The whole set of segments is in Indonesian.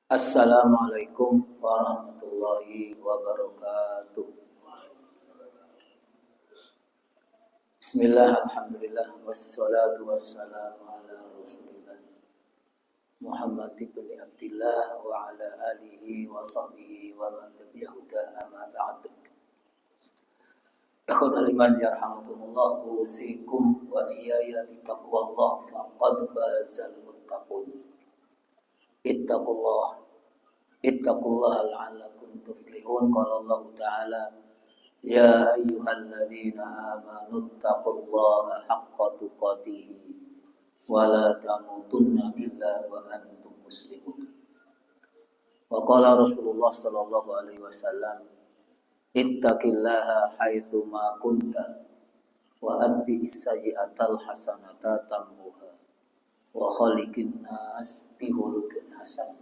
Assalamualaikum warahmatullahi wabarakatuh. Bismillah, alhamdulillah, wassalatu wassalamu ala rasulillah Muhammad ibn Abdillah wa ala alihi wa sahbihi wa man tabi'ahu amma ba'd. Ikhwatal iman yarhamukumullah, usikum wa iyaya bitaqwallah faqad fazal muttaqun. Ittaqullah Ittaqullaha la'allakum tuflihun. Qala Allah Ta'ala, ya ayyuhalladzina amanu ittaqullaha haqqa tuqatih wa la tamutunna illa wa antum muslimun. Wa qala Rasulullah sallallahu alaihi wasallam, ittaqillaha haitsu ma kunta wa atbi'is sayyi'atal hasanata tammuha wa khaliqin nas bi khuluqin hasan.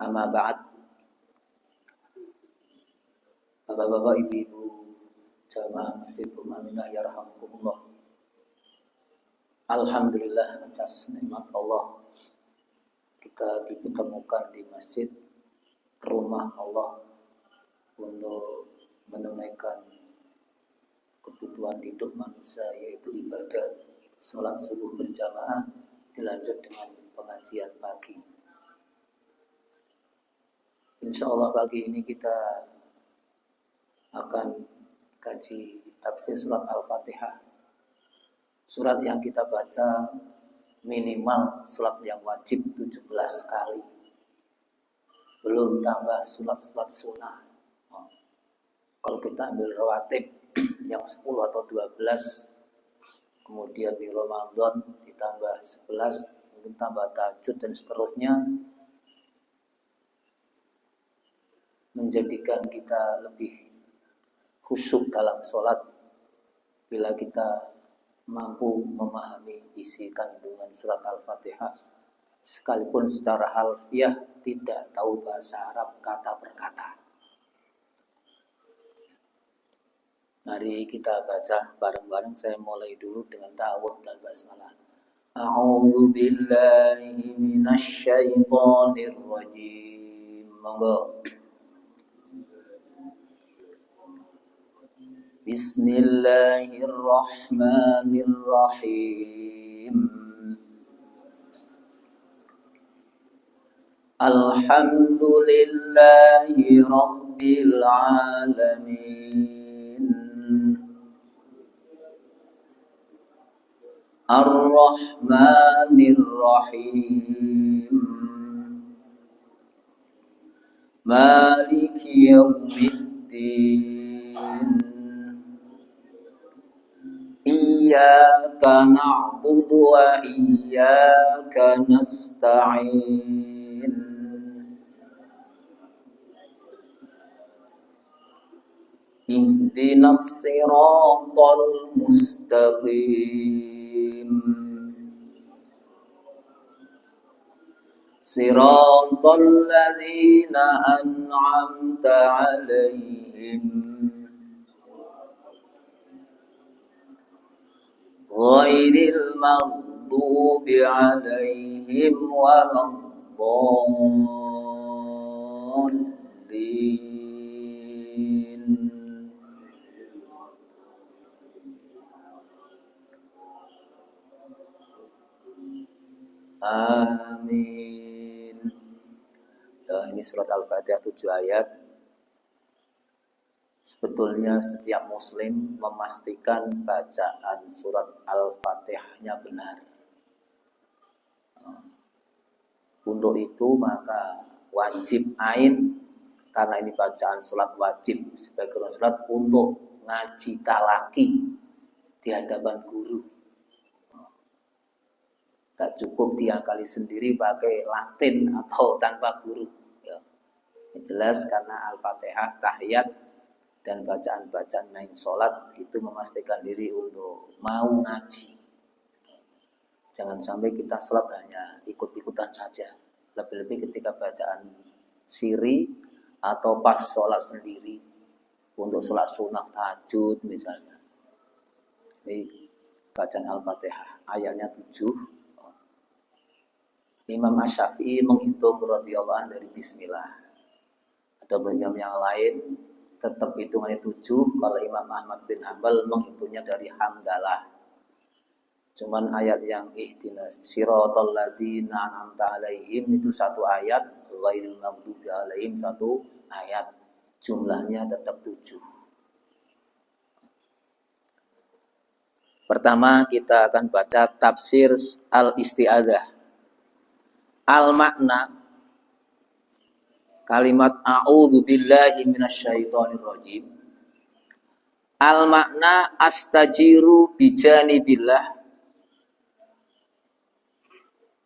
Amma ba'd. Bapak-bapak, ibu-ibu jamaah Masjid Aminah yarhamukumullah. Alhamdulillah atas nikmat Allah kita ditemukan di masjid rumah Allah untuk menunaikan kebutuhan hidup manusia, yaitu ibadah sholat subuh berjamaah dilanjut dengan pengajian pagi. Insya Allah pagi ini kita akan kaji tafsir surat Al-Fatihah. Surat yang kita baca minimal surat yang wajib 17 kali. Belum tambah surat-surat sunnah. Kalau kita ambil rawatib yang 10 atau 12, kemudian di Ramadan ditambah 11, mungkin tambah tahajud dan seterusnya, menjadikan kita lebih khusyuk dalam sholat bila kita mampu memahami isi kandungan surat Al-Fatihah, sekalipun secara harfiah tidak tahu bahasa Arab kata per kata. Mari kita baca bareng-bareng. Saya mulai dulu dengan ta'awudz dan basmalah. A'udzu billahi minasy syaithanir rajim. Monggo. Bismillahirrahmanirrahim. Alhamdulillahi rabbil alamin. Ar-Rahmanir-Rahim. Maliki yaumiddin. Iyyaka na'budu wa iyyaka nasta'in. Ihdinas siratal mustaqim. Siratal ladzina an'amta 'alaihim ghairil maghdubi 'alaihim waladdallin. Amin. Ya, ini surat Al-Fatihah 7 ayat. Sebetulnya setiap muslim memastikan bacaan surat Al-Fatihahnya benar. Untuk itu maka wajib ain, karena ini bacaan surat wajib sebagai surat, untuk ngaji talaki di hadapan guru. Tak cukup diakali sendiri pakai Latin atau tanpa guru. Ya. Jelas karena Al-Fatihah, tahiyat, dan bacaan-bacaan lain sholat itu memastikan diri untuk mau ngaji. Jangan sampai kita sholat hanya ikut-ikutan saja. Lebih-lebih ketika bacaan siri atau pas sholat sendiri, untuk sholat sunnah tahajud misalnya. Ini bacaan Al-Fatihah ayatnya 7. Imam Asy-Syafi'i menghitung radhiyallahu anhu dari bismillah. Ada imam yang lain tetap hitungannya 7, kalau Imam Ahmad bin Hanbal menghitungnya dari hamdalah. Cuman ayat yang ihdinas siratal ladzina an'amta alaihim itu satu ayat, ghairil maghdubi alaihim satu ayat. Jumlahnya tetap 7. Pertama kita akan baca tafsir al-isti'adzah. Al-makna kalimat a'udzu billahi minasyaitonir rajim. Al-makna astajiru bijanibillah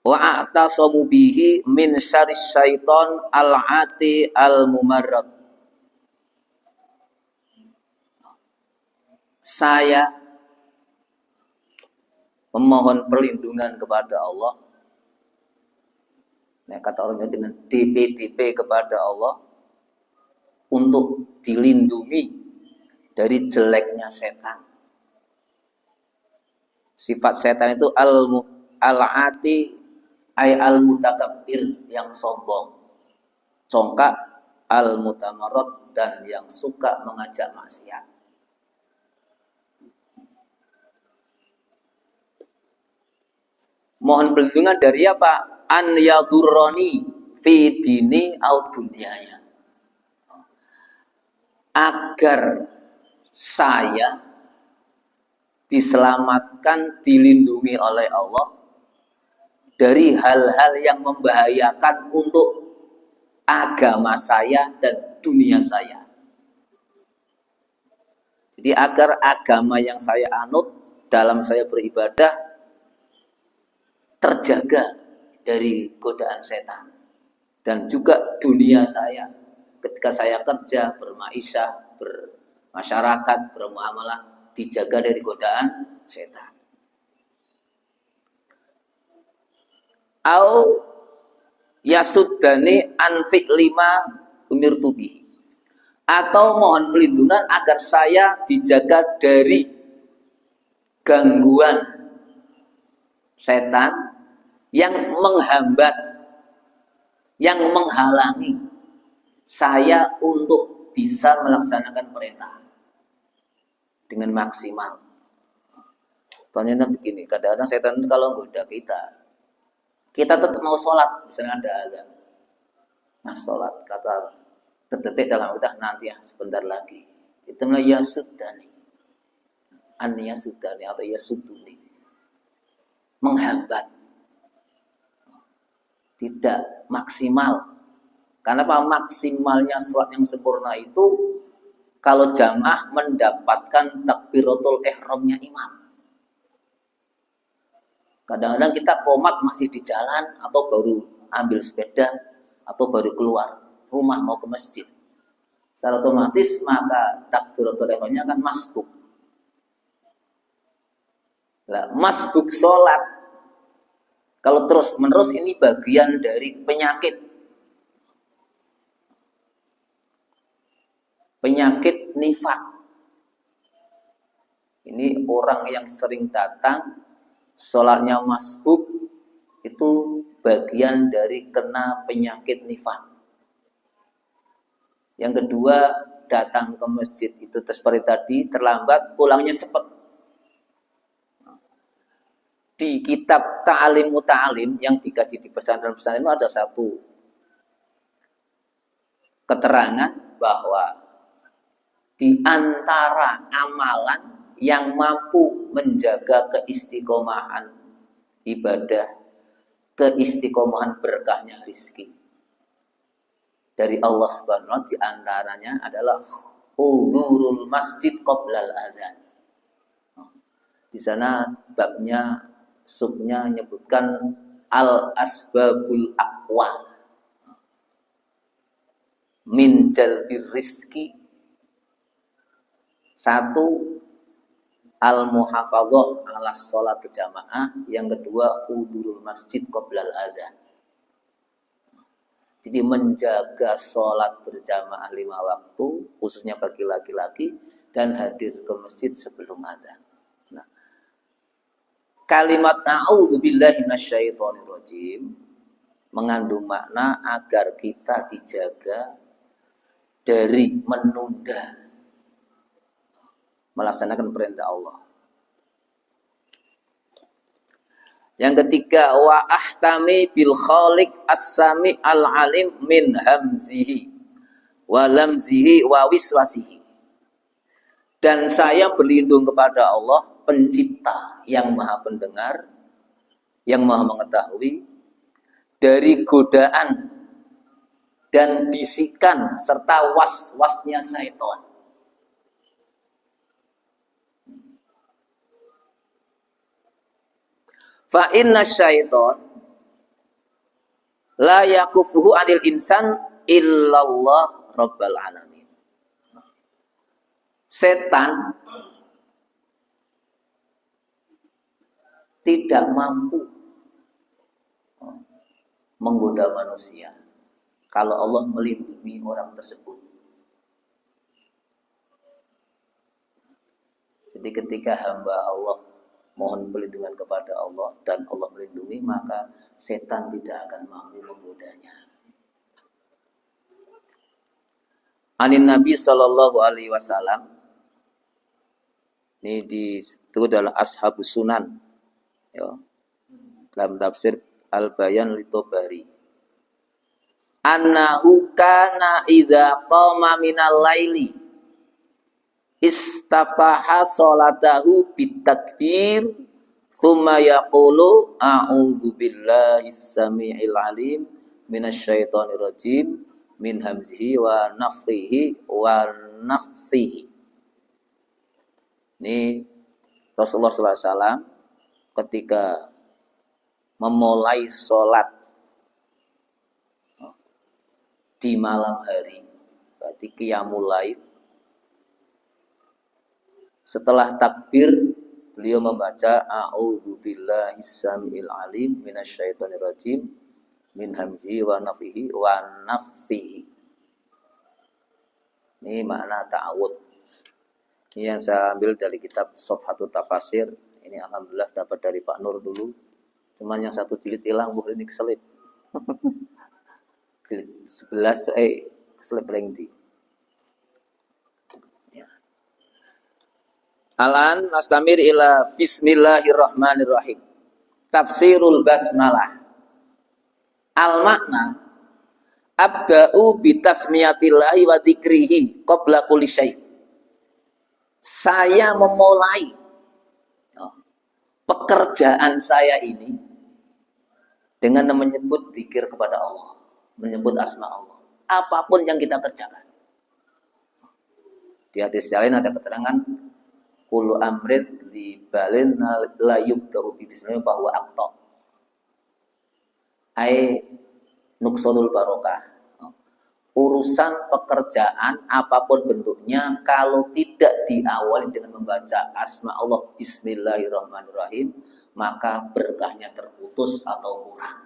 wa a'tasamu bihi min syarris syaiton al-ati al-mumarrad. Saya memohon perlindungan kepada Allah. Nah, kata orangnya dengan DP kepada Allah untuk dilindungi dari jeleknya setan. Sifat setan itu al-ati ay al-mutakabbir, yang sombong, congkak, al-mutamarrad, dan yang suka mengajak maksiat. Mohon perlindungan dari apa? An yadurroni fi dini au dunyaya. Agar saya diselamatkan, dilindungi oleh Allah dari hal-hal yang membahayakan untuk agama saya dan dunia saya. Jadi agar agama yang saya anut dalam saya beribadah terjaga dari godaan setan, dan juga dunia saya ketika saya kerja, bermaisha, bermasyarakat, bermuamalah, dijaga dari godaan setan. Au yasuddani an fi'lima umirtu bihi, atau mohon perlindungan agar saya dijaga dari gangguan setan yang menghambat, yang menghalangi saya untuk bisa melaksanakan perintah dengan maksimal. Contohnya begini, kadang-kadang setan kalau goda kita tetap mau sholat, misalnya ada azan. Nah, sholat, kata terdetik dalam kita nanti ya, sebentar lagi. Itu namanya yasuddani. An yasuddani atau yasudduni. Menghambat. Tidak maksimal. Karena apa? Maksimalnya sholat yang sempurna itu kalau jamaah mendapatkan takbiratul ihramnya imam. Kadang-kadang kita komat masih di jalan, atau baru ambil sepeda, atau baru keluar rumah mau ke masjid. Secara otomatis maka takbiratul ihramnya akan masbuk. Nah, masbuk sholat kalau terus menerus ini bagian dari penyakit nifak. Ini orang yang sering datang sholatnya masbuk, itu bagian dari kena penyakit nifak. Yang kedua, datang ke masjid itu seperti tadi, terlambat, pulangnya cepat. Di kitab Ta'alim Muta'alim yang dikaji di pesantren-pesantren itu ada satu keterangan bahwa di antara amalan yang mampu menjaga keistiqomahan ibadah, keistiqomahan berkahnya rizki dari Allah Subhanahu wa Ta'ala, di antaranya adalah hudurul masjid qoblal adzan. Di sana babnya, subnya menyebutkan al-asbabul aqwa min jalbir rizki. Satu, al-muhafadzah ala sholat berjamaah. Yang kedua, hudurul masjid qoblal adzan. Jadi menjaga sholat berjamaah 5 waktu, khususnya bagi laki-laki, dan hadir ke masjid sebelum adzan. Kalimat a'udzu billahi minasyaitonir rajim mengandung makna agar kita dijaga dari menunda melaksanakan perintah Allah. Yang ketiga, wa ahtami bil khaliq as-sami al-alim min hamzihi wa lamzihi wa wiswasihi. Dan saya berlindung kepada Allah, pencipta yang maha pendengar, yang maha mengetahui, dari godaan dan bisikan serta was-wasnya syaitan. Fa inna syaitan la yakufuhu anil insan illallah rabbal alamin. Setan tidak mampu menggoda manusia kalau Allah melindungi orang tersebut. Jadi ketika hamba Allah mohon perlindungan kepada Allah dan Allah melindungi, maka setan tidak akan mampu menggodanya. Anin Nabi sallallahu alaihi wasallam, ini itu dalam Ashabus Sunan, ya, dalam tafsir Al-Bayan Litobari. Annahu kana idza qama minal laili istaftaha salatahu bitakbir thumma yaqulu a'udzu billahis samii'il alim minasyaitonir rajim min hamzihi wa nafthihi wa nafthihi. Ini Rasulullah SAW ketika memulai sholat di malam hari, berarti qiyamul lail, setelah takbir beliau membaca a'udzu billahis samiil alim minasyaitonir rajim min hamzihi wa nafthihi wa nafthihi. Ini makna ta'awud. Ini yang saya ambil dari kitab Shofhatut Tafasir. Ini alhamdulillah dapat dari Pak Nur dulu. Cuman yang satu jilid hilang, ini keselip. Jilid 11 keselip lengdi. Al-an nastamir ila bismillahirrahmanirrahim. Tafsirul basmalah. Al-makna abda'u bitasmiyatillahi wa dzikrihi qabla kulli syai'. Saya memulai pekerjaan saya ini dengan menyebut zikir kepada Allah, menyebut asma Allah. Apapun yang kita kerjakan. Di hadis lain ada keterangan kullu amrin di balin la yubda'u bi bismillah fa huwa aqta. Ai nuksonul barokah. Urusan pekerjaan apapun bentuknya kalau tidak diawali dengan membaca asma Allah bismillahirrahmanirrahim, maka berkahnya terputus atau kurang.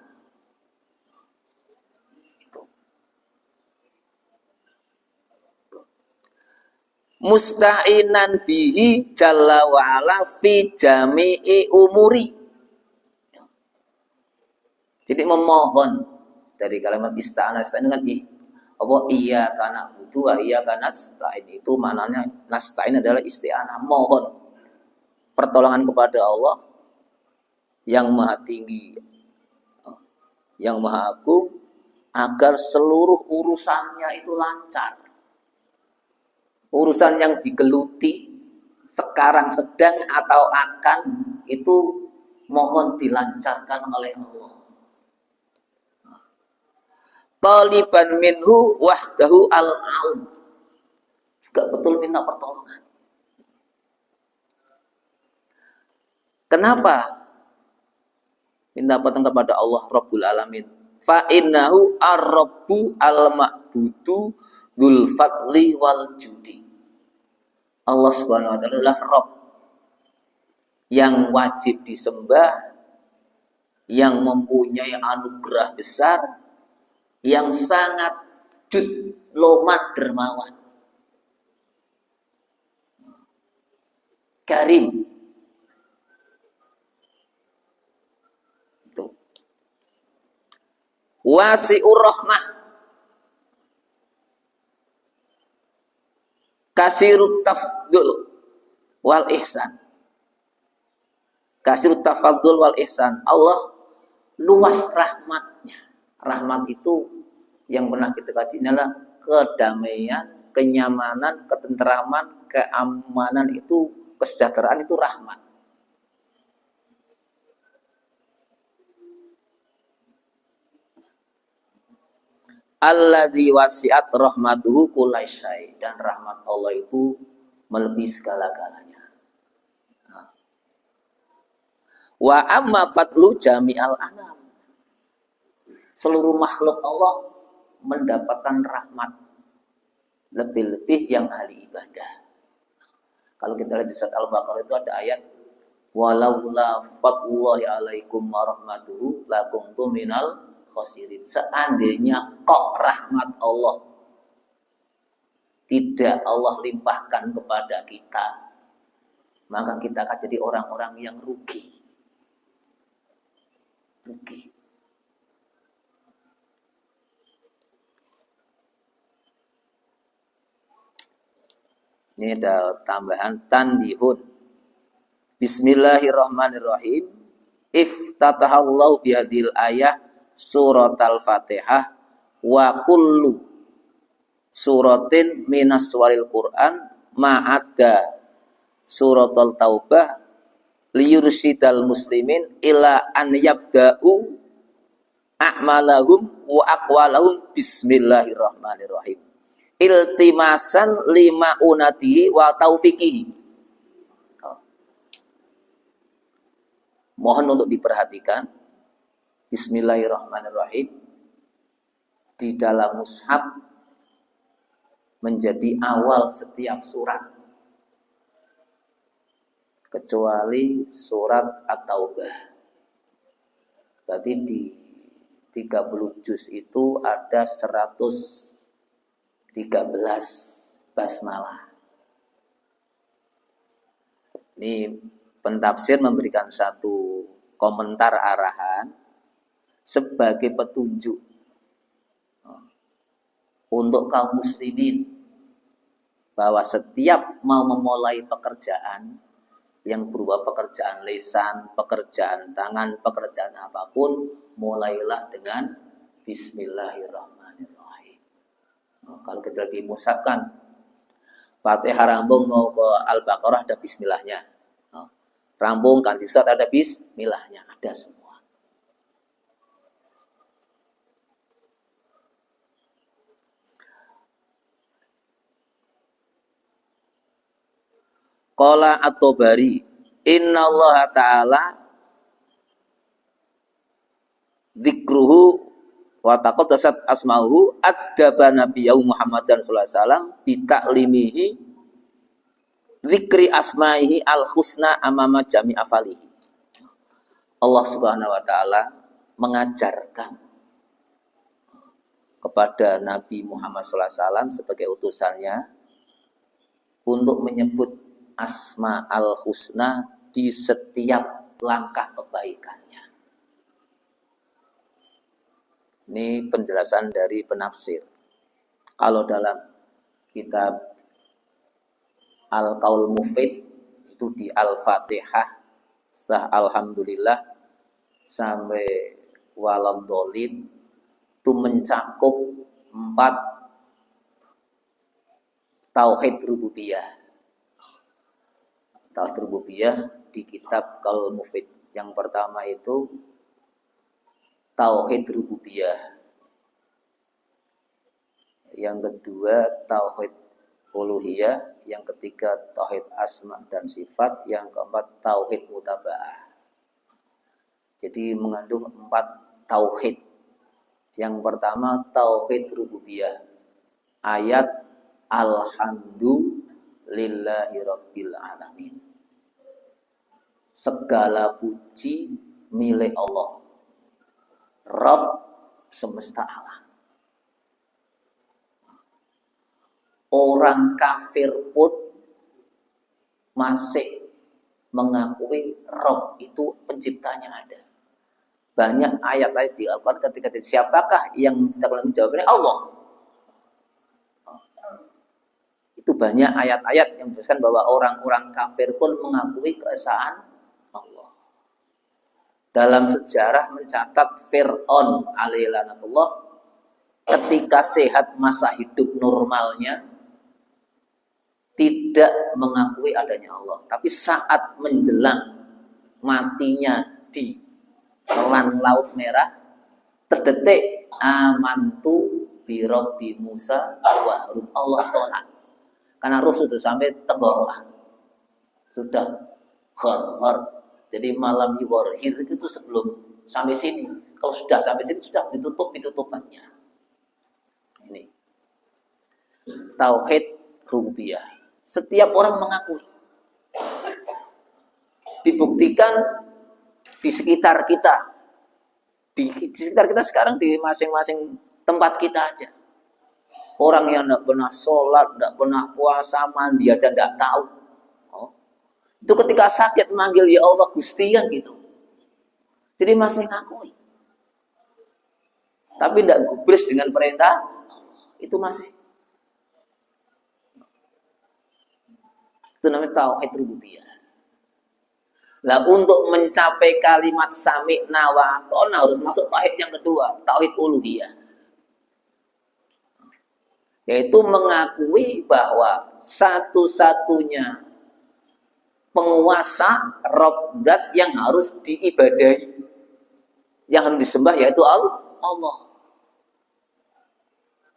Musta'inan bihi jalla wa ala fi jami'i umuri. Jadi memohon dari kalimat ista'ana dengan apa iya kana butuh wa iya kana nasta'in, itu maknanya nasta'in adalah isti'anah, mohon pertolongan kepada Allah yang maha tinggi, yang maha agung, agar seluruh urusannya itu lancar. Urusan yang digeluti sekarang, sedang atau akan, itu mohon dilancarkan oleh Allah. Taliban minhu wahdahu al-aun, juga betul minta pertolongan. Kenapa minta pertolongan kepada Allah Rabbul Alamin? Fa innahu ar-rabbu al-ma'budu dzul fadli wal judi. Allah Subhanahu wa taala adalah Rabb yang wajib disembah, yang mempunyai anugerah besar, yang sangat jud loman dermawan, karim. Itu wasi'ur rahmah, kasirut tafdul wal ihsan. Kasirut tafadul wal ihsan. Allah luas rahmatnya. Rahmat itu yang pernah kita kaji adalah kedamaian, kenyamanan, ketenteraman, keamanan, itu kesejahteraan, itu rahmat. Alladzi wasi'at rahmatuhu kullasyai, dan rahmat Allah itu melebihi segala-galanya. Wa amma fadlu jami'al anam, seluruh makhluk Allah mendapatkan rahmat, lebih-lebih yang ahli ibadah. Kalau kita lihat di surat Al-Baqarah itu ada ayat walaula fadlullahi alaikum wa rahmatuhu lakuntum minal khosirin. Seandainya kok rahmat Allah tidak Allah limpahkan kepada kita, maka kita akan jadi orang-orang yang rugi. Ini ada tambahan tanbihun. Bismillahirrahmanirrahim. Iftatahallahu bihadil ayah surat al-Fatihah wa kullu suratin minas suwaril Qur'an ma'adda surat al-Taubah liyursyidal muslimin ila an yabda'u a'malahum wa aqwalahum bismillahirrahmanirrahim iltimasan lima unatihi wa taufiqihi. Mohon untuk diperhatikan Bismillahirrahmanirrahim di dalam mushaf menjadi awal setiap surat, kecuali surat At-Taubah. Berarti di 30 juz itu ada 113 basmalah. Ini pentafsir memberikan satu komentar arahan sebagai petunjuk untuk kaum muslimin bahwa setiap mau memulai pekerjaan yang berupa pekerjaan lisan, pekerjaan tangan, pekerjaan apapun, mulailah dengan Bismillahirrahmanirrahim. Kalau kita dimusabkan Fatihah rambung mau ke Al-Baqarah ada bismillahnya, rambung ganti surat ada bismillahnya, ada semua. Qala At-Tabari innallaha ta'ala dzikruhu wa taqaddasat asma'uhu addaba nabiyyu Muhammadan sallallahu alaihi wasallam bi ta'limihi dzikri asma'ihi al-husna amama jami' afalihi. Allah Subhanahu wa taala mengajarkan kepada Nabi Muhammad sallallahu alaihi wasallam sebagai utusannya untuk menyebut Asma al-Husna di setiap langkah kebaikannya. Ini penjelasan dari penafsir. Kalau dalam kitab Al-Qaul Mufid itu di Al-Fatihah setelah Alhamdulillah sampai waladhdallin itu mencakup 4 tauhid rububiyah. Tauhid rububiyah di kitab Qaul Mufid. Yang pertama itu tauhid rububiyah. Yang kedua tauhid uluhiyah, yang ketiga tauhid asma dan sifat, yang keempat tauhid mutaba'ah. Jadi mengandung 4 tauhid. Yang pertama tauhid rububiyah. Ayat Alhamdulillahi Rabbil Alamin. Segala puji milik Allah, Rabb semesta alam. Orang kafir pun masih mengakui Rabb itu penciptanya ada. Banyak ayat-ayat di Al-Quran ketika siapakah yang menciptakan jawabannya Allah. Itu banyak ayat-ayat yang menjelaskan bahwa orang-orang kafir pun mengakui keesaan Allah. Dalam sejarah mencatat Fir'aun alaihi laknatullah ketika sehat masa hidup normalnya tidak mengakui adanya Allah, tapi saat menjelang matinya di telan Laut Merah terdetik amantu bi Rabbi Musa wa Harun, Allah tolak karena roh sudah sampai tenggorokan, sudah khor. Jadi malam yuwarhir itu sebelum sampai sini. Kalau sudah sampai sini sudah ditutup tutupannya. Ini tauhid rububiyah. Setiap orang mengakui. Dibuktikan di sekitar kita. Di sekitar kita sekarang, di masing-masing tempat kita aja. Orang yang tidak pernah sholat, tidak pernah puasa, mandi aja tidak tahu. Oh. Itu ketika sakit manggil ya Allah Gustian gitu. Jadi masih ngakui. Tapi tidak gubris dengan perintah itu masih. Itu namanya tauhid rububiyah. Lah untuk mencapai kalimat sami'na wa ata'na harus masuk tauhid yang kedua, tauhid uluhiyah. Yaitu mengakui bahwa satu-satunya penguasa Rabb zat yang harus diibadahi, yang harus disembah yaitu Allah.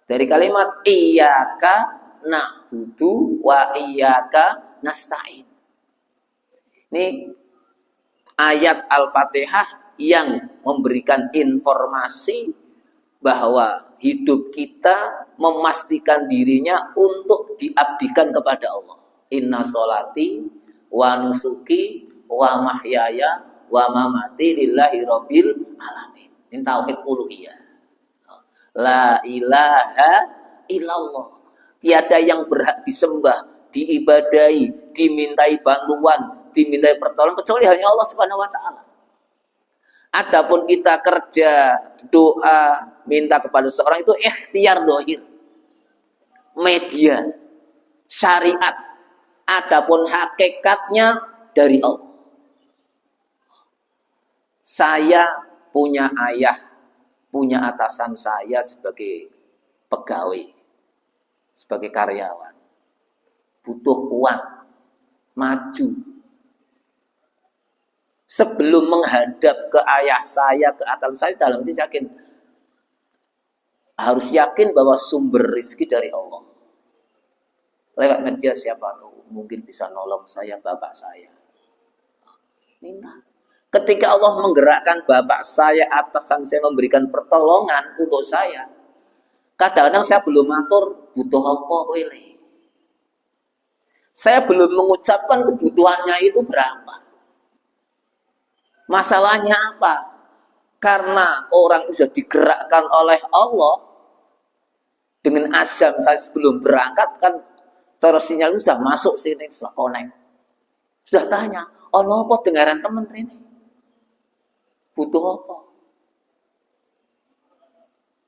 Dari kalimat iyyaka na'budu wa iyyaka nasta'in. Ini ayat Al-Fatihah yang memberikan informasi bahwa hidup kita memastikan dirinya untuk diabdikan kepada Allah. Inna sholati wa nusuki wa mahyaya wa mamati lillahi rabbil alamin. Ini tauhid uluhiyah. La ilaha illallah. Tiada yang berhak disembah, diibadahi, dimintai bantuan, dimintai pertolongan kecuali hanya Allah Subhanahu wa taala. Adapun kita kerja, doa, minta kepada seorang itu ikhtiar dohir, media, syariat. Adapun hakikatnya dari Allah. Saya punya ayah, punya atasan saya sebagai pegawai, sebagai karyawan. Butuh uang, maju. Sebelum menghadap ke ayah saya, ke atasan saya, dalam hati yakin. Harus yakin bahwa sumber rezeki dari Allah. Lewat media siapa tahu mungkin bisa nolong saya, bapak saya. Minta. Ketika Allah menggerakkan bapak saya, atasan saya memberikan pertolongan untuk saya, kadang-kadang saya belum atur butuh apa wele. Saya belum mengucapkan kebutuhannya itu berapa. Masalahnya apa? Karena orang sudah digerakkan oleh Allah dengan azam saya sebelum berangkat kan cara sinyal itu sudah masuk sini, sudah connect. Sudah tanya, Allah apa dengaran teman ini? Butuh apa?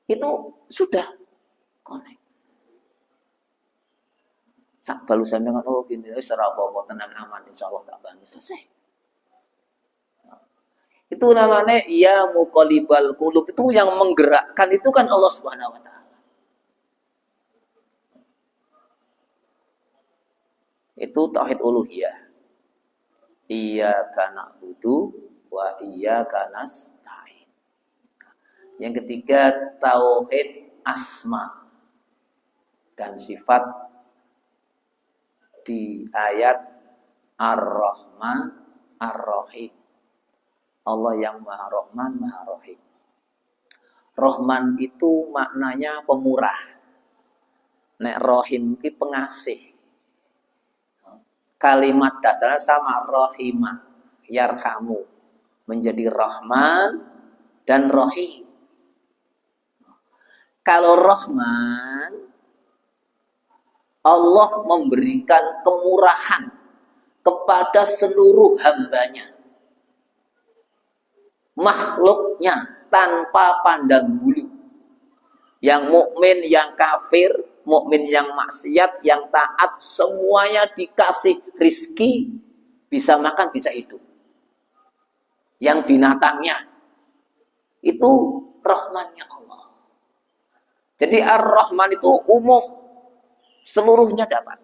Itu sudah connect. Sak balu sampeyan oh gini ora apa-apa tenang aman insyaallah tak bantu selesai. Itu namanya ya muqallibal qulub, itu yang menggerakkan itu kan Allah Subhanahu wa taala. Itu tauhid uluhiyah. Iyyaka na'budu wa iyyaka nasta'in. Yang ketiga tauhid asma dan sifat di ayat Ar-Rahman Ar-Rahim. Allah yang Maha Rahman, Maha Rahim. Rahman itu maknanya pemurah. Nek Rahim itu pengasih. Kalimat dasarnya sama Rahimah, yarhamu. Menjadi Rahman dan Rahim. Kalau Rahman, Allah memberikan kemurahan kepada seluruh hambanya. Makhluk makhluknya tanpa pandang bulu. Yang mukmin, yang kafir, mukmin yang maksiat, yang taat, semuanya dikasih rizki, bisa makan, bisa hidup. Yang binatangnya itu rahmannya Allah. Jadi Ar-Rahman itu umum, seluruhnya dapat.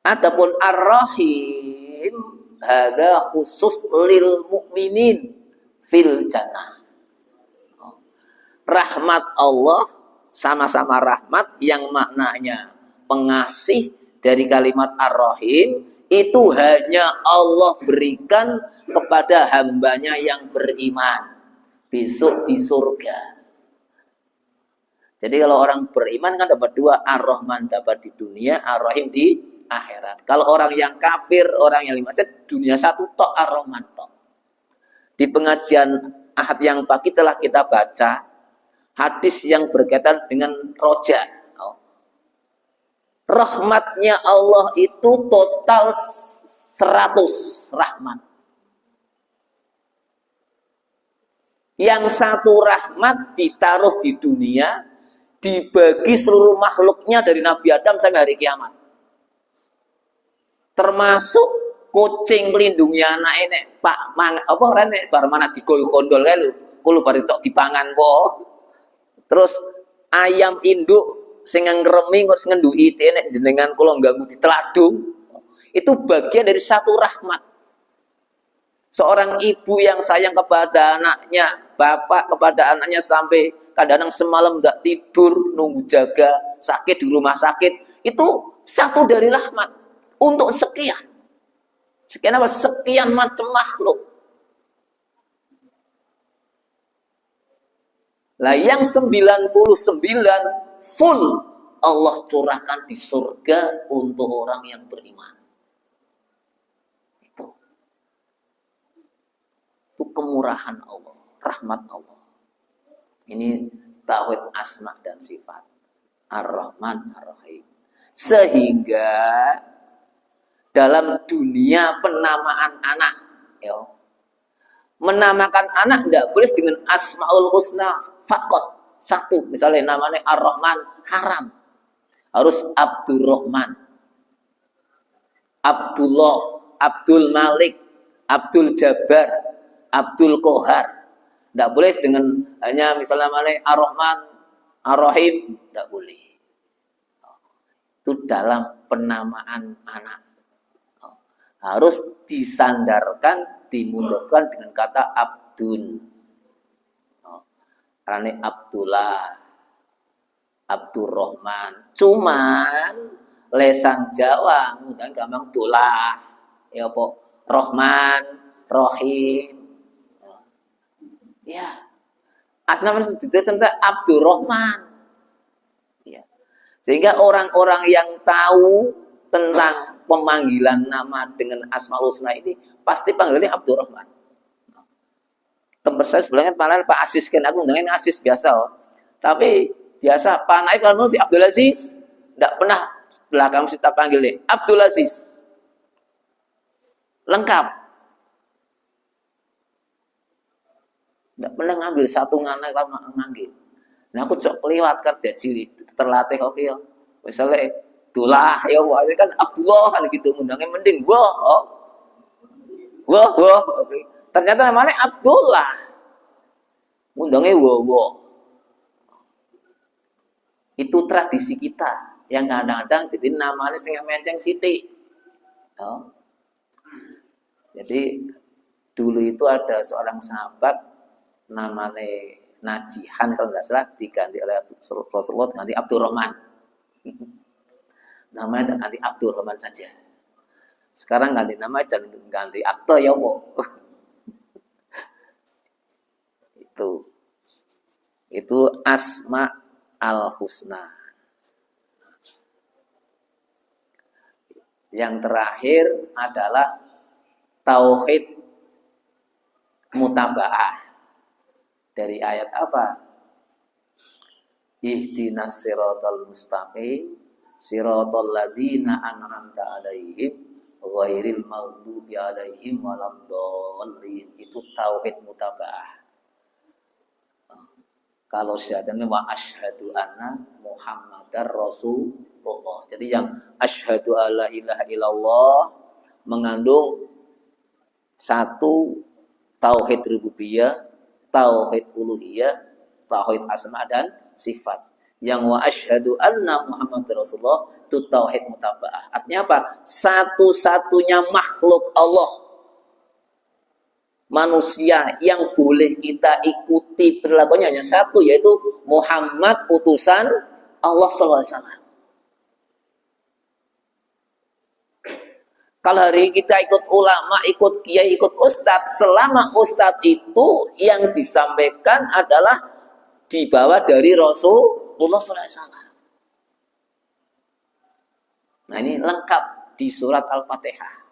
Adapun Ar-Rahim hadza khusus lil mukminin fil jannah. Rahmat Allah sama-sama rahmat yang maknanya pengasih dari kalimat Ar-Rahim itu hanya Allah berikan kepada hambanya yang beriman besok di surga. Jadi kalau orang beriman kan dapat dua, Ar-Rahman dapat di dunia, Ar-Rahim di akhirat. Kalau orang yang kafir, orang yang limaset, dunia satu tok, Ar-Rahman tok. Di pengajian Ahad yang pagi telah kita baca hadis yang berkaitan dengan roja. Rahmatnya Allah itu total 100 rahmat. Yang satu rahmat ditaruh di dunia, dibagi seluruh makhluknya dari Nabi Adam sampai hari kiamat. Termasuk kucing lindungnya anak ini, Pak, apa rene bar mana digoyo kondol kae lho. Kulo bar tok dipangan po. Terus ayam induk sing ngremi kok ngenduki nek jenengan kula ganggu diteladung. Itu bagian dari satu rahmat. Seorang ibu yang sayang kepada anaknya, bapak kepada anaknya sampai kadang-kadang semalam enggak tidur nunggu jaga sakit di rumah sakit, itu satu dari rahmat untuk sekian. Sekian apa? Sekian macam makhluk. Lah yang 99 full Allah curahkan di surga untuk orang yang beriman. Itu kemurahan Allah, rahmat Allah. Ini tauhid asma dan sifat. Ar-Rahman Ar-Rahim. Sehingga dalam dunia penamaan anak, ya, menamakan anak tidak boleh dengan Asmaul Husna fakot satu, misalnya namanya Ar-Rahman, haram. Harus Abdurrahman, Abdullah, Abdul Malik, Abdul Jabbar, Abdul Kohar. Tidak boleh dengan hanya misalnya namanya Ar-Rahman, Ar-Rahim, tidak boleh. Itu dalam penamaan anak. Harus disandarkan, dimundurkan dengan kata Abdul. Karena Abdullah, Abdurrahman. Cuman lesan Jawa mudah gampang tulah. Ya apa? Rahman, Rahim. Ya. Asnama itu tentang Abdurrahman. Ya. Sehingga orang-orang yang tahu tentang pemanggilan nama dengan Asmaul Husna ini pasti panggilannya Abdurrahman. Tempat saya sebelahnya Pak Asis kan aku dengan Asis biasa. Oh. Tapi biasa Pak Naik kalau si Abdul Aziz tidak pernah belakang kita panggil nih Abdul Aziz. Lengkap. Tidak pernah ngambil satu nganak ngambil. Nah aku cok lewat kerja cilik terlatih oke ya. Misalnya Abdullah ya wah ini kan Abdullah kan gitu ngundangnya mending wah oke. Ternyata namanya Abdullah ngundangnya wah. Itu tradisi kita yang kadang-kadang jadi namanya setengah menceng siti. Oh. Jadi dulu itu ada seorang sahabat namanya Najihan kalau tidak salah diganti oleh Rasulullah ganti Abdurrahman. Namanya ganti Abdurrahman saja. Sekarang ganti nama jangan ganti akte ya wo. Itu Asma al-Husna. Yang terakhir adalah tauhid mutaba'ah. Dari ayat apa? Ihdinas siratal mustaqim siratal ladzina an'amta 'alaihim ghairil maghdubi alaihim waladdallin. Itu tauhid mutaba'ah. Kalau syahadatnya wa asyhadu anna Muhammadar Rasulullah. Jadi yang asyhadu alla ilaha illallah mengandung satu tauhid rububiyah, tauhid uluhiyah, tauhid asma dan sifat. Yang wa asyhadu anna Muhammadar Rasulullah itu tauhid mutaba'ah. Artinya apa? Satu-satunya makhluk Allah, manusia yang boleh kita ikuti perilakunya hanya satu, yaitu Muhammad utusan Allah SAW. Kalau hari ini kita ikut ulama, ikut kiai, ikut ustadz, selama ustadz itu yang disampaikan adalah dibawa dari Rasulullah SAW. Nah ini lengkap di surat Al-Fatihah.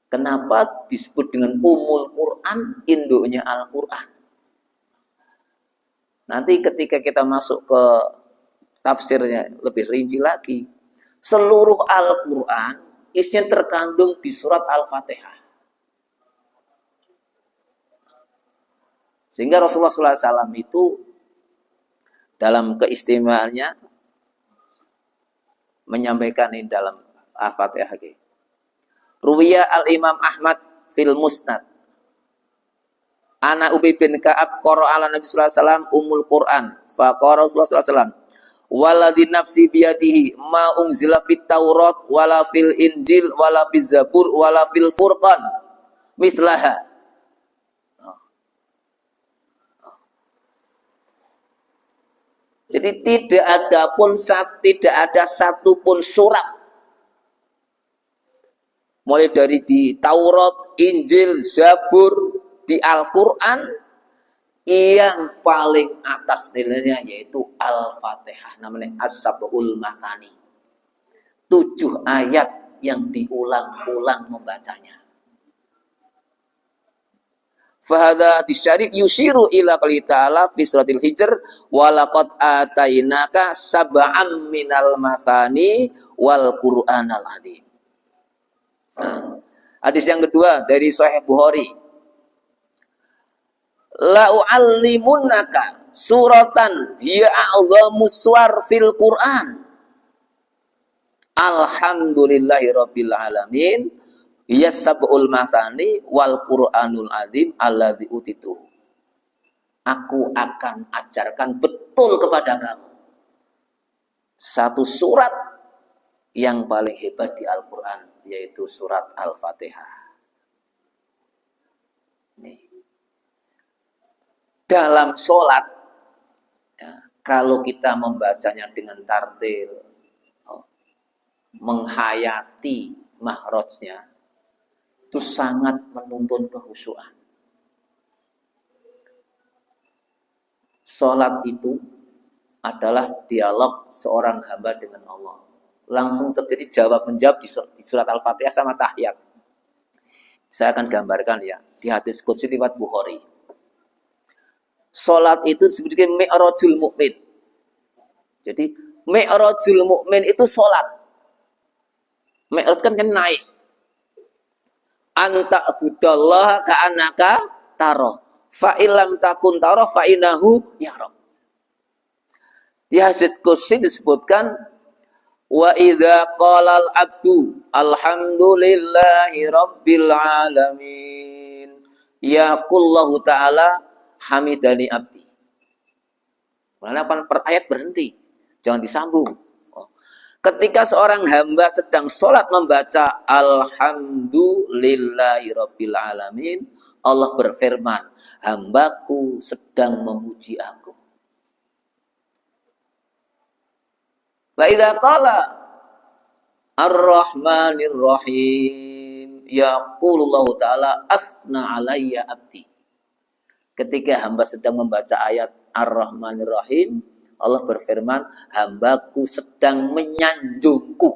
Kenapa disebut dengan Ummul Quran, induknya Al-Quran? Nanti ketika kita masuk ke tafsirnya lebih rinci lagi, seluruh Al-Quran isinya terkandung di surat Al-Fatihah. Sehingga Rasulullah SAW itu dalam keistimewaannya menyampaikan ini dalam Al-Fatihah. Ruwiya al-Imam Ahmad fil Musnad. Ana Ubay bin Ka'ab qara ala Nabi sallallahu alaihi wasallam Ummul Quran. Fa qara Rasulullah sallallahu alaihi wasallam waladhi nafsi biyadihi ma unzila fit Taurat wala fil Injil wala fiz Zabur wala fil Furqan mislaha. Jadi tidak ada satupun surat mulai dari di Taurat, Injil, Zabur, di Al-Quran yang paling atas nilainya yaitu Al-Fatihah, namanya As-Sab'ul Mathani. 7 ayat yang diulang-ulang membacanya. Fahadha disyarif yushiru ila qali ta'ala fi suratil Hijr wa laqad atainaka sab'am minal mathani wal Qur'anal adzim. Hadis yang kedua dari Sahih Bukhari. La u'allimunaka suratan hiya a'dhamu suwar fil Qur'an. Alhamdulillahi rabbil alamin. Hiya sab'ul mathani wal Qur'anul adzim alladzi utitu. Aku akan ajarkan betul kepada kamu satu surat yang paling hebat di Al-Qur'an, yaitu surat Al-Fatihah. Nih. Dalam sholat, ya, kalau kita membacanya dengan tartil, menghayati mahrajnya, itu sangat menuntun kekhusyuan. Sholat itu adalah dialog seorang hamba dengan Allah. Langsung terjadi jawab menjawab di surat Al-Fatihah sama tahiyat. Saya akan gambarkan ya di hadis qudsi riwayat Bukhari. Salat itu disebutkan mi'rajul mukmin. Jadi mi'rajul mukmin itu salat. Mi'raj kan naik. Anta budallah ka'annaka taro. Fa illam takun taro fa innahu yara. Di hadis qudsi disebutkan wa idza qala al-'abdu alhamdulillahi rabbil alamin yaqullahu ta'ala hamidani abdi. Kenapa ayat berhenti? Jangan disambung. Ketika seorang hamba sedang sholat membaca alhamdulillahi rabbil alamin, Allah berfirman, hambaku sedang memuji aku. Wa idza qala Ar-Rahmanir Rahim yaqulullahu ta'ala asna alayya abdi. Ketika hamba sedang membaca ayat Ar-Rahmanir Rahim, Allah berfirman, hambaku sedang menyanjungku.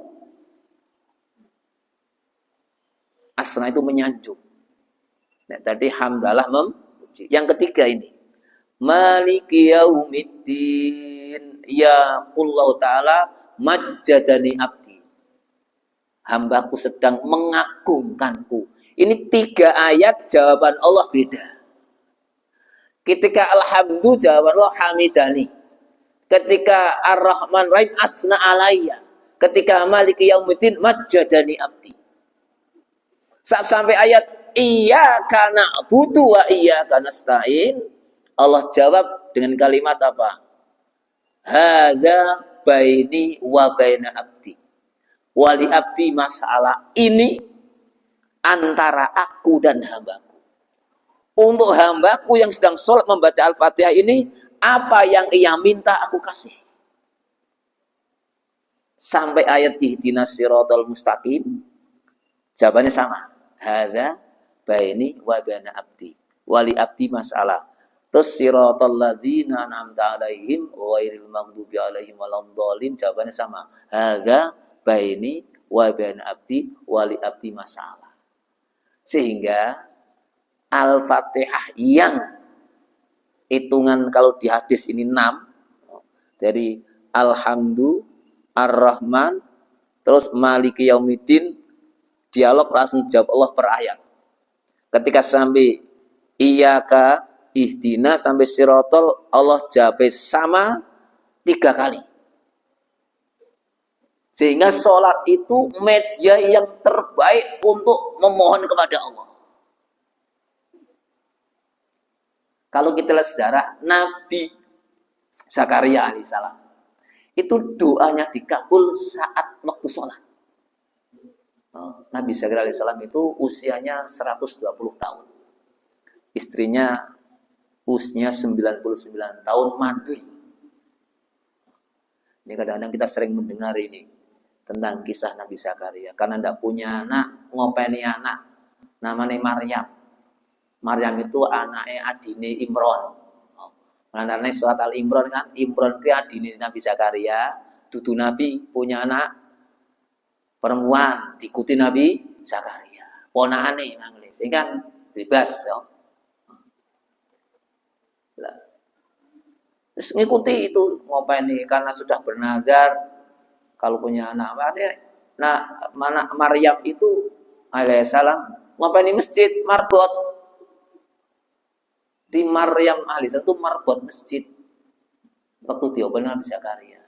Asna itu menyanjung. Nah, tadi hamdalah memuji. Yang ketiga ini, Maliki yaumiddin. Ya Allah Ta'ala majjadani abdi. hambaku sedang mengagungkanku. Ini 3 ayat jawaban Allah beda. Ketika alhamdu jawaban Allah hamidani. Ketika ar-Rahman Rahim asna alayya. Ketika maliki yaumiddin majjadani abdi. Saat sampai ayat iyyaka na'budu wa iyyaka nasta'in, Allah jawab dengan kalimat apa? Hadza baini wa baina abdi. Wali abdi masalah ini antara aku dan hambaku. Untuk hambaku yang sedang sholat membaca Al-Fatihah ini, apa yang ia minta aku kasih. Sampai ayat ihdinas siratal mustaqim, jawabannya sama. Hadza baini wa baina abdi. Wali abdi masalah. Terus siratal ladzina an'amta 'alaihim ghairil maghdubi 'alaihim waladdallin, jawabannya sama. Hadza baini wa baina abdi, wali abdi masalah. Sehingga Al-Fatihah yang hitungan kalau di hadis ini 6, dari Alhamdu, Ar-Rahman, terus Maliki Yaumiddin, dialog langsung jawab Allah per ayat. Ketika sampai Iyyaka ihdina sampai sirotol, Allah jawab sama 3 kali. Sehingga sholat itu media yang terbaik untuk memohon kepada Allah. Kalau kita lihat sejarah Nabi Zakaria alaihissalam, itu doanya dikabul saat waktu sholat. Nabi Zakaria alaihissalam itu usianya 120 tahun. Istrinya usianya 99 tahun mandul. Ini kadang-kadang kita sering mendengar ini tentang kisah Nabi Zakaria. Karena tidak punya anak, ngopeni anak. Namanya Maryam. Maryam itu anaknya adine Imron. Menandai surat Al-Imron kan, Imron itu adine Nabi Zakaria, dudu Nabi punya anak perempuan, diikuti Nabi Zakaria. Ponakane nanglis, sehingga bebas ya. Terus ngikuti itu ngopeni karena sudah bernazar kalau punya anak. Mana Maryam itu alaihissalam ngopeni masjid marbot. Di Maryam alaihissalam itu marbot masjid waktu diopen Nabi Zakaria.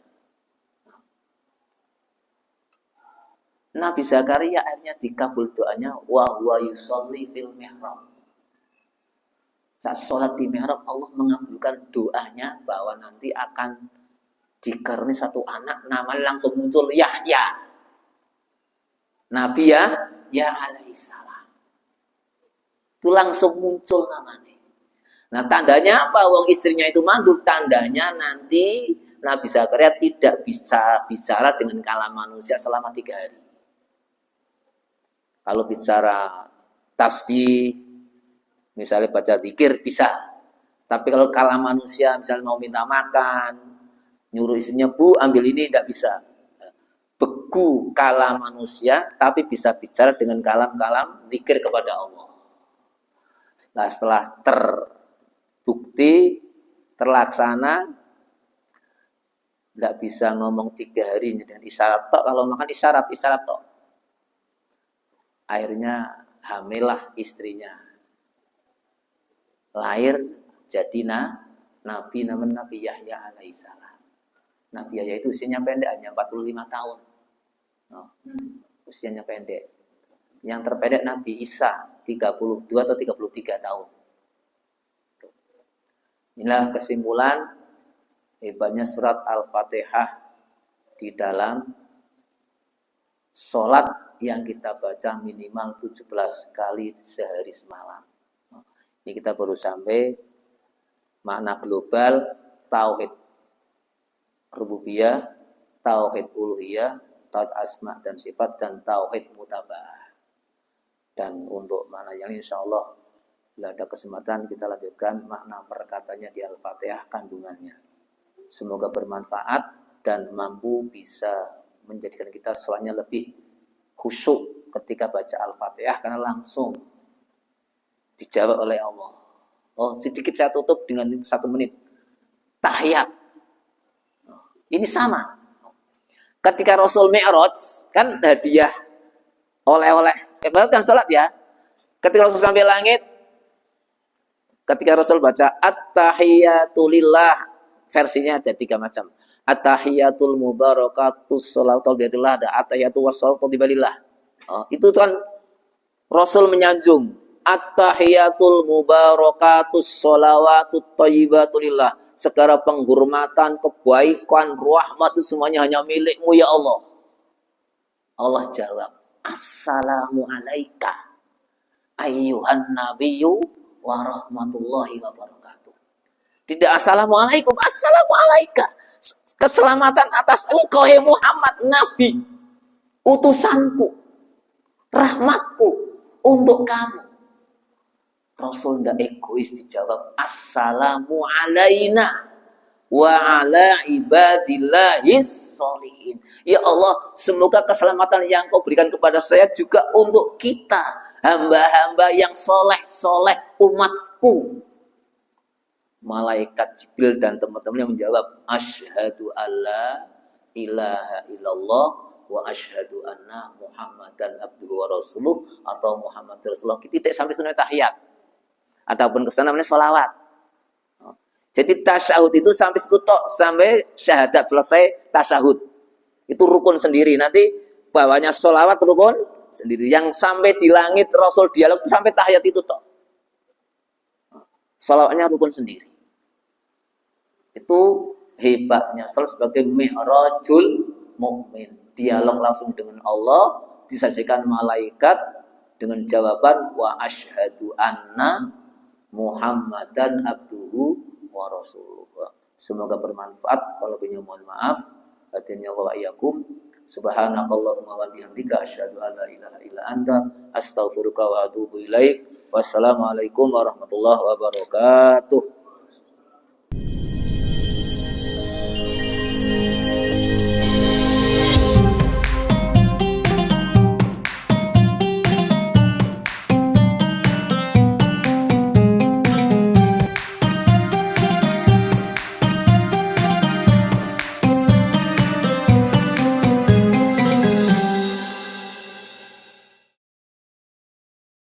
Nabi Zakaria akhirnya dikabul doanya wa huwa yusolli fil mihrab. Saat sholat di mihrab Allah mengabulkan doanya bahwa nanti akan dikaruniai satu anak, namanya langsung muncul Yahya. Nabi ya alaihissalam. Itu langsung muncul namanya. Nah tandanya apa? Wong istrinya itu mandul. Tandanya nanti Nabi Zakaria tidak bisa bicara dengan kalam manusia selama 3 hari. Kalau bicara tasbih, misalnya baca zikir bisa. Tapi kalau kalam manusia, misalnya mau minta makan, nyuruh istrinya, Bu ambil ini, tidak bisa. Begu kalam manusia, tapi bisa bicara dengan kalam-kalam zikir kepada Allah. Nah setelah terbukti, terlaksana, tidak bisa ngomong 3 hari dengan isyarat tok. Kalau makan isyarat tok. Akhirnya hamillah istrinya. Lahir jadi Nabi namanya Nabi Yahya alaihissalam. Nabi Yahya itu usianya pendek, hanya 45 tahun. Usianya pendek. Yang terpendek Nabi Isa 32 atau 33 tahun. Inilah kesimpulan hebatnya surat Al-Fatihah di dalam sholat yang kita baca minimal 17 kali sehari semalam. Ini kita baru sampai makna global tauhid rububiyah, tauhid uluhiyah, tauhid asma dan sifat, dan tauhid mutaba'ah. Dan untuk makna yang insya Allah bila ada kesempatan kita lanjutkan makna perkataannya di Al-Fatihah kandungannya. Semoga bermanfaat dan mampu bisa menjadikan kita semuanya lebih khusyuk ketika baca Al-Fatihah karena langsung dijawab oleh Allah. Oh, sedikit saya tutup dengan 1 menit. Tahiyat. Ini sama. Ketika Rasul Mi'raj, kan hadiah oleh-oleh. Ibarat kan sholat ya. Ketika Rasul sampai langit, ketika Rasul baca at-tahiyatulillah, versinya ada 3 macam. At-tahiyatul mubarakatus sholatul biatillah, ada at-tahiyatu wassalatul bibalillah. Itu kan Rasul menyanjung at-tahiyatul mubarakatus sholawatut thayyibatulillah. Segala penghormatan, kebaikan, rahmat itu semuanya hanya milikmu ya Allah. Allah jawab, assalamu alaika ayyuhan nabiyyu wa rahmatullahi wa barakatuh. Tidak assalamualaikum, assalamu alaika. Keselamatan atas engkau ya Muhammad, Nabi, utusanku, rahmatku untuk kamu. Rasul tidak egois, dijawab assalamu alaina wa ala ibadillahis sholihin. Ya Allah, semoga keselamatan yang kau berikan kepada saya juga untuk kita, hamba-hamba yang soleh-soleh umatku. Malaikat Jibril dan teman-temannya menjawab, asyhadu alla ilaha illallah wa asyhadu anna Muhammadan abduhu wa rasuluh, atau Muhammad Rasulullah. Titik sampai sunai tahiyat. Ataupun kesana namanya sholawat. Jadi tasyahud itu sampai situ tok, sampai syahadat selesai tasyahud. Itu rukun sendiri. Nanti bawahnya sholawat rukun sendiri. Yang sampai di langit Rasul dialog itu sampai tahiyat itu tok. Sholawatnya rukun sendiri. Itu hebatnya Salat sebagai mi'rajul mukmin. Dialog langsung dengan Allah, disajikan malaikat dengan jawaban wa asyhadu anna Muhammadan abduhu wa rasuluh. Semoga bermanfaat. Kalau punya mohon maaf. Hadirin Allah wa iyyakum. Subhanakallahumma wa bihamdika asyhadu an la ilaha illa anta astaghfiruka wa atubu ilaik. Wassalamualaikum warahmatullahi wabarakatuh.